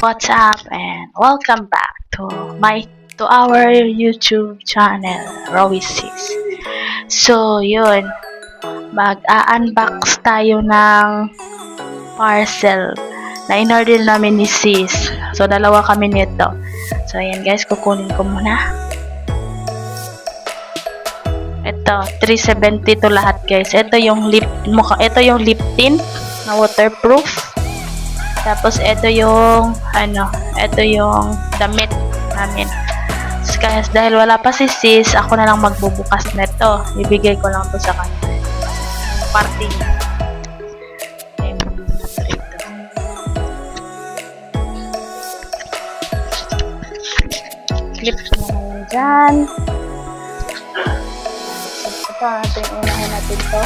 What's up and welcome back to our YouTube channel, Rowisis. So, yun, mag-unbox tayo ng parcel na in-order namin ni Sis. So, dalawa kami nito. So, ayan guys, kukunin ko muna. Ito, 370 to lahat guys. Ito yung lip tint na waterproof. Tapos, ito yung damit namin. Kaya dahil wala pa si Sis, ako na lang magbubukas nito. Ibigay ko lang to sa kanya. Party niya. Clip ko naman dyan. Ito natin, unahin natin to.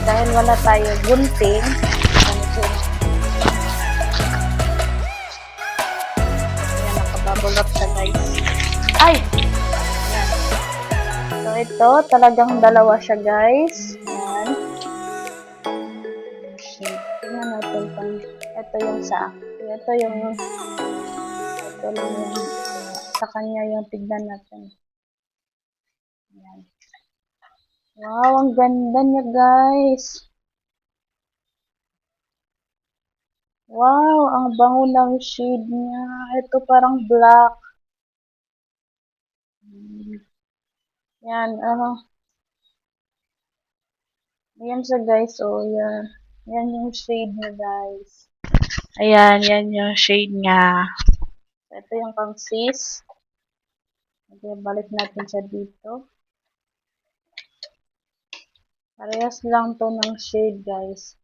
Dahil wala tayo gunting, ayan, nakabubble wrap siya guys. Ay! Ayan. So ito, talagang dalawa siya guys. Ayan. Tingnan natin kung ito yung ito lang yung sa kanya yung tignan natin. Ayan. Wow, ang ganda niya guys. Wow, ang bango ng shade niya. Ito parang black. Yan, ayan siya guys. Oh, yan. Yan yung shade niya guys. Ayan, yan yung shade niya. Ito yung pang Sis. Okay, balik natin siya dito. Parehas lang to ng shade guys.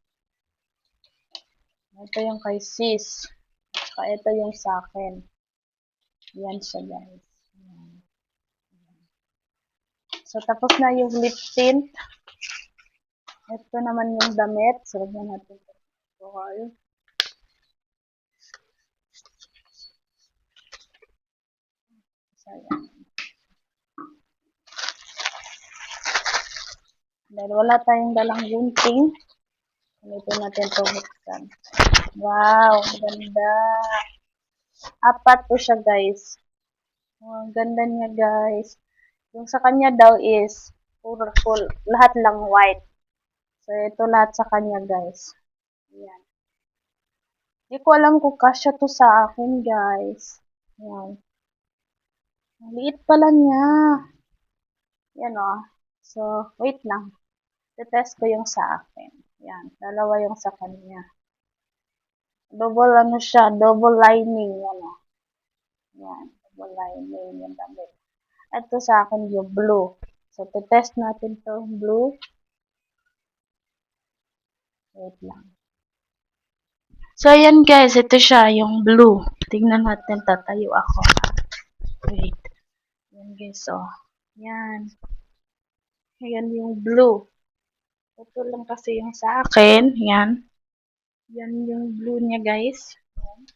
Ito yung kay Sis. Saka ito yung sa akin. Yan siya guys. Ayan. So, tapos na yung lip tint. Ito naman yung damit. So, lagyan natin ito. So, ayan. Dahil wala tayong dalang gunting, ito natin ito buksan. Wow, ganda. 4 po siya guys. Oh, ang ganda niya guys. Yung sa kanya daw is puro full, lahat lang white. So ito lahat sa kanya guys. Ayan. Hindi ko alam kung kasya to sa akin guys. Ayan. Ang liit pala niya. Yan o. So, wait lang. Test ko yung sa akin. Yan. Dalawa yung sa kanya. Double siya, double lining. Yan o. Yan. Double lining yung damit. Ito sa akin yung blue. So, test natin to blue. Wait lang. So, ayan guys. Ito siya, yung blue. Tingnan natin. Tatayo ako. Wait. Yan guys. So, yan. Ayan yung blue. Ito lang kasi yung sa akin. Yan. Yan yung blue niya guys. Yan.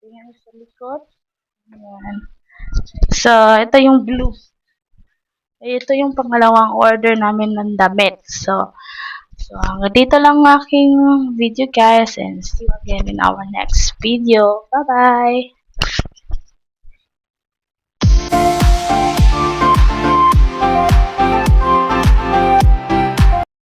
Tingnan sa likod. Yan. So, ito yung blue. Ito yung pangalawang order namin ng damit. So hanggang dito lang aking video guys. And see you again in our next video. Bye-bye!